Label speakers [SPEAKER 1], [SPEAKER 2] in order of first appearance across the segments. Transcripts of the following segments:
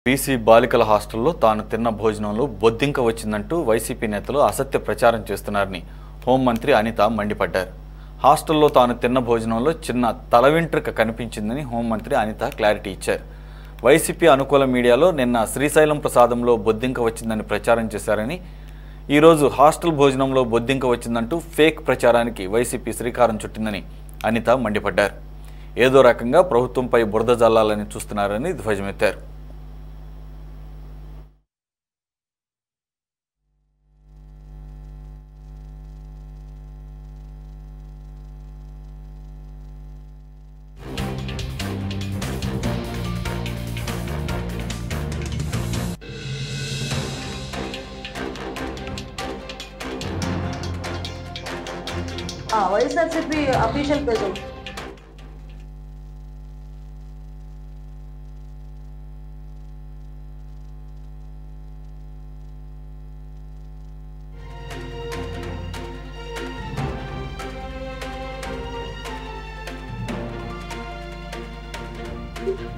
[SPEAKER 1] BC బాలికల హాస్టల్లో తాను తిన్న భోజనంలో బొద్దింక వచ్చిందంటూ వైసీపీ నేతలు అసత్య ప్రచారం చేస్తున్నారని హోంమంత్రి అనిత మండిపడ్డారు. హాస్టల్లో తాను తిన్న భోజనంలో చిన్న తల వెంట్రుక కనిపించిందని హోంమంత్రి అనిత క్లారిటీ ఇచ్చారు. వైసీపీ అనుకూల మీడియాలో నిన్న శ్రీశైలం ప్రసాదంలో బొద్దింక వచ్చిందని ప్రచారం చేశారని, ఈరోజు హాస్టల్ భోజనంలో బొద్దింక వచ్చిందంటూ ఫేక్ ప్రచారానికి వైసీపీ శ్రీకారం చుట్టిందని అనిత మండిపడ్డారు. ఏదో రకంగా ప్రభుత్వంపై బురద జల్లాలని చూస్తున్నారని ధ్వజమెత్తారు.
[SPEAKER 2] YSRCP official page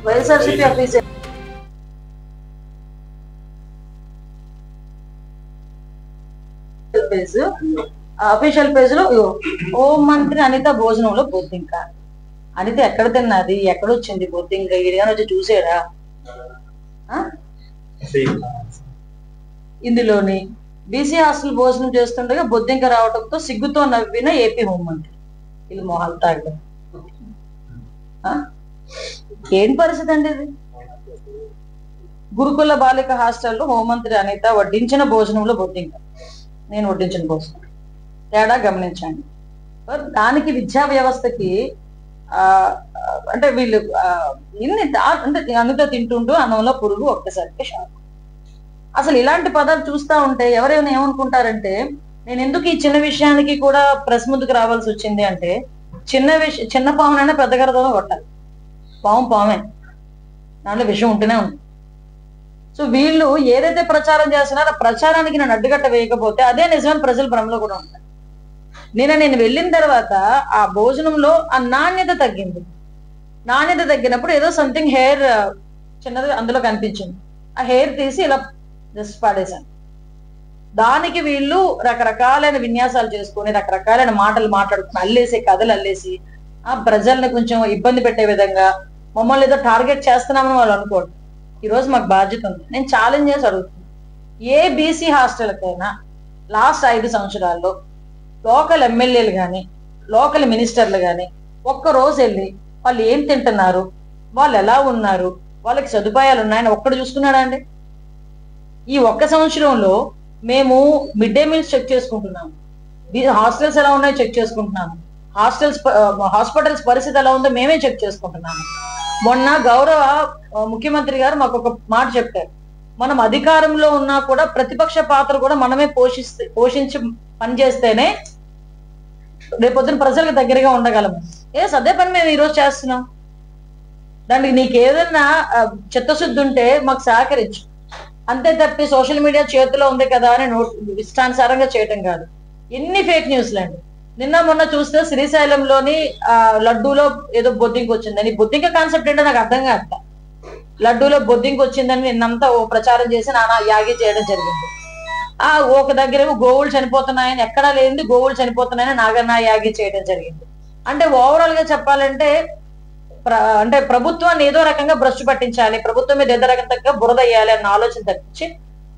[SPEAKER 2] YSRCP official page official page లో హోం మంత్రి అనిత భోజనంలో బొద్దింక. అనిత ఎక్కడ తిన్నది, ఎక్కడొచ్చింది బొద్దింక? ఈడిగా వచ్చి చూసాడా? ఇందులోని బీసీ హాస్టల్ భోజనం చేస్తుండగా బొద్దింక రావడంతో సిగ్గుతో నవ్విన ఏపీ హోంమంత్రి. వీళ్ళు మొహాలు తాగడం ఏం పరిస్థితి అండి ఇది? గురుకుల బాలిక హాస్టల్లో హోంమంత్రి అనిత వడ్డించిన భోజనంలో బొద్దింక. నేను వడ్డించిన భోజనం తేడా గమనించండి. దానికి విద్యా వ్యవస్థకి అంటే వీళ్ళు ఇన్ని అంటే అనిత తింటుంటూ అన్నంలో పురుగు ఒక్కసారికి షాక్. అసలు ఇలాంటి పదాలు చూస్తా ఉంటే ఎవరైనా ఏమనుకుంటారంటే, నేను ఎందుకు ఈ చిన్న విషయానికి కూడా ప్రెస్ ముందుకు రావాల్సి వచ్చింది అంటే, చిన్న పామునైనా పెద్ద గరదలో కొట్టాలి. పాము పామే, దాంట్లో విషయం ఉంటూనే ఉంది. సో వీళ్ళు ఏదైతే ప్రచారం చేస్తున్నారో ఆ ప్రచారానికి నేను అడ్డుగట్ట వేయకపోతే అదే నిజమని ప్రజల భ్రమలో కూడా ఉంటారు. నేను వెళ్ళిన తర్వాత ఆ భోజనంలో ఆ నాణ్యత తగ్గింది. నాణ్యత తగ్గినప్పుడు ఏదో సంథింగ్ హెయిర్ చిన్నది అందులో కనిపించింది. ఆ హెయిర్ తీసి ఇలా జస్ట్ పాడేశాను. దానికి వీళ్ళు రకరకాలైన విన్యాసాలు చేసుకొని రకరకాలైన మాటలు మాట్లాడుకుని అల్లేసి కథలు అల్లేసి ఆ ప్రజల్ని కొంచెం ఇబ్బంది పెట్టే విధంగా మమ్మల్ని ఏదో టార్గెట్ చేస్తున్నామని వాళ్ళు అనుకోండి. ఈరోజు మాకు బాధ్యత ఉంది. నేను ఛాలెంజ్ చేసి అడుగుతున్నాను, ఏ బీసీ హాస్టల్కైనా లాస్ట్ 5 సంవత్సరాల్లో లోకల్ ఎమ్మెల్యేలు కానీ లోకల్ మినిస్టర్లు కానీ ఒక్కరోజు వెళ్ళి వాళ్ళు ఏం తింటున్నారు, వాళ్ళు ఎలా ఉన్నారు, వాళ్ళకి సదుపాయాలు ఉన్నాయని ఒక్కడు చూసుకున్నాడా అండి? ఈ ఒక్క సంవత్సరంలో మేము మిడ్ డే మీల్స్ చెక్ చేసుకుంటున్నాము, హాస్టల్స్ ఎలా ఉన్నాయో చెక్ చేసుకుంటున్నాము, హాస్పిటల్స్ పరిస్థితి ఎలా ఉందో మేమే చెక్ చేసుకుంటున్నాము. మొన్న గౌరవ ముఖ్యమంత్రి గారు మాకు ఒక మాట చెప్పారు, మనం అధికారంలో ఉన్నా కూడా ప్రతిపక్ష పాత్ర కూడా మనమే పోషించి పనిచేస్తేనే రేపొద్దున ప్రజలకు దగ్గరగా ఉండగలము. అదే పని మేము ఈరోజు చేస్తున్నాం. దానికి నీకు ఏదైనా చిత్తశుద్ధి ఉంటే మాకు సహకరించు, అంతే తప్పి సోషల్ మీడియా చేతిలో ఉంది కదా అని ఇష్టానుసారంగా చేయటం కాదు. ఎన్ని ఫేక్ న్యూస్లు అండి. నిన్న మొన్న చూస్తే శ్రీశైలంలోని లడ్డూలో ఏదో బొద్దింక వచ్చిందని. బొద్దింక కాన్సెప్ట్ ఏంటో నాకు అర్థం కాదు. లడ్డూలో బొద్దింక వచ్చిందని నిన్నంతా ఓ ప్రచారం చేసి నానా యాగి చేయడం జరిగింది. ఒక దగ్గర గోవులు చనిపోతున్నాయని, ఎక్కడా లేనిది గోవులు చనిపోతున్నాయని నాగన్నా యాగి చేయడం జరిగింది. అంటే ఓవరాల్ గా చెప్పాలంటే అంటే ప్రభుత్వాన్ని ఏదో రకంగా భ్రష్టు పట్టించాలి, ప్రభుత్వం మీద ఏదో రకంగా బురద వేయాలి అన్న ఆలోచన తప్పించి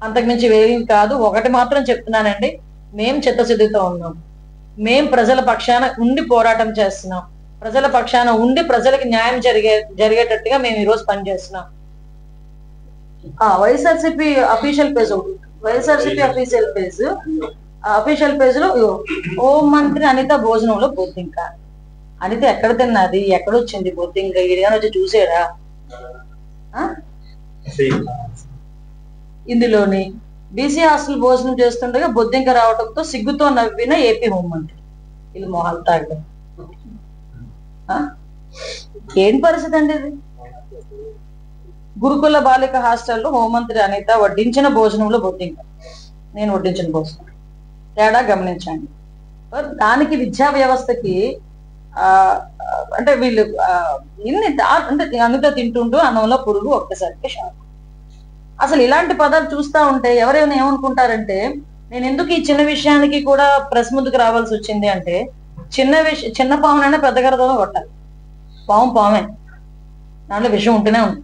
[SPEAKER 2] అంతకుమించి వేరేం కాదు. ఒకటి మాత్రం చెప్తున్నానండి, మేం చిత్తశుద్ధితో ఉన్నాం. మేం ప్రజల పక్షాన ఉండి పోరాటం చేస్తున్నాం. ప్రజల పక్షాన ఉండి ప్రజలకి న్యాయం జరిగేటట్టుగా మేము ఈ రోజు పనిచేస్తున్నాం. YSRCP official page YSRCP official page లో హోం మంత్రి అనిత భోజనంలో బొద్దింక. అనిత ఎక్కడ తిన్నది, ఎక్కడొచ్చింది బొద్దింక? ఈడిగా వచ్చి చూసాడా? ఇందులోని బీసీ హాస్టల్ భోజనం చేస్తుండగా బొద్దింక రావడంతో సిగ్గుతో నవ్విన ఏపీ హోంమంత్రి. వీళ్ళు మొహాలు తాగడం ఏం పరిస్థితి అండి ఇది? గురుకుల బాలిక హాస్టల్లో హోంమంత్రి అనిత వడ్డించిన భోజనంలో బొద్దింక. నేను వడ్డించిన భోజనం తేడా గమనించండి. దానికి విద్యా వ్యవస్థకి అంటే వీళ్ళు ఇన్ని అంటే అనిత తింటుంటూ అన్నంలో పురుగు ఒక్కసారికి షాక్. అసలు ఇలాంటి పదాలు చూస్తా ఉంటే ఎవరైనా ఏమనుకుంటారంటే, నేను ఎందుకు ఈ చిన్న విషయానికి కూడా ప్రెస్ ముందుకు రావాల్సి వచ్చింది అంటే, చిన్న పామునైనా పెద్ద గరదలో కొట్టాలి. పాము పామే, దాంట్లో విషయం ఉంటూనే ఉంది.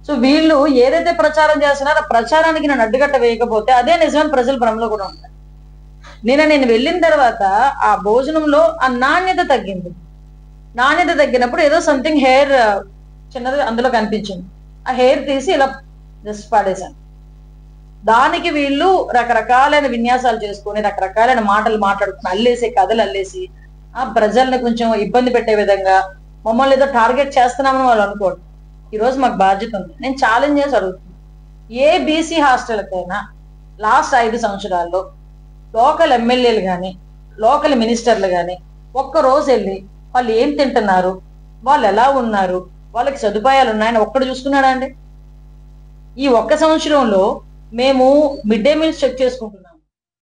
[SPEAKER 2] సో వీళ్ళు ఏదైతే ప్రచారం చేస్తున్నారో ఆ ప్రచారానికి నేను అడ్డుగట్ట వేయకపోతే అదే నిజమైన ప్రజల భ్రమలో కూడా ఉంటారు. నేను వెళ్ళిన తర్వాత ఆ భోజనంలో ఆ నాణ్యత తగ్గింది. నాణ్యత తగ్గినప్పుడు ఏదో సంథింగ్ హెయిర్ చిన్నది అందులో కనిపించింది. ఆ హెయిర్ తీసి ఇలా జస్ట్ పాడేశాను. దానికి వీళ్ళు రకరకాలైన విన్యాసాలు చేసుకొని రకరకాలైన మాటలు మాట్లాడుకుని అల్లేసి కథలు అల్లేసి ఆ ప్రజల్ని కొంచెం ఇబ్బంది పెట్టే విధంగా మమ్మల్ని ఏదో టార్గెట్ చేస్తున్నామని వాళ్ళు అనుకోండి. ఈ రోజు మాకు బాధ్యత ఉంది. నేను ఛాలెంజ్ చేసి అడుగుతున్నాను, ఏ బీసీ హాస్టల్కైనా లాస్ట్ 5 సంవత్సరాల్లో లోకల్ ఎమ్మెల్యేలు కానీ లోకల్ మినిస్టర్లు కానీ ఒక్క రోజు వెళ్ళి వాళ్ళు ఏం తింటున్నారు, వాళ్ళు ఎలా ఉన్నారు, వాళ్ళకి సదుపాయాలు ఉన్నాయని ఒక్కడు చూసుకున్నాడా అండి? ఈ ఒక్క సంవత్సరంలో మేము మిడ్ డే మీల్స్ చెక్ చేసుకుంటున్నాం.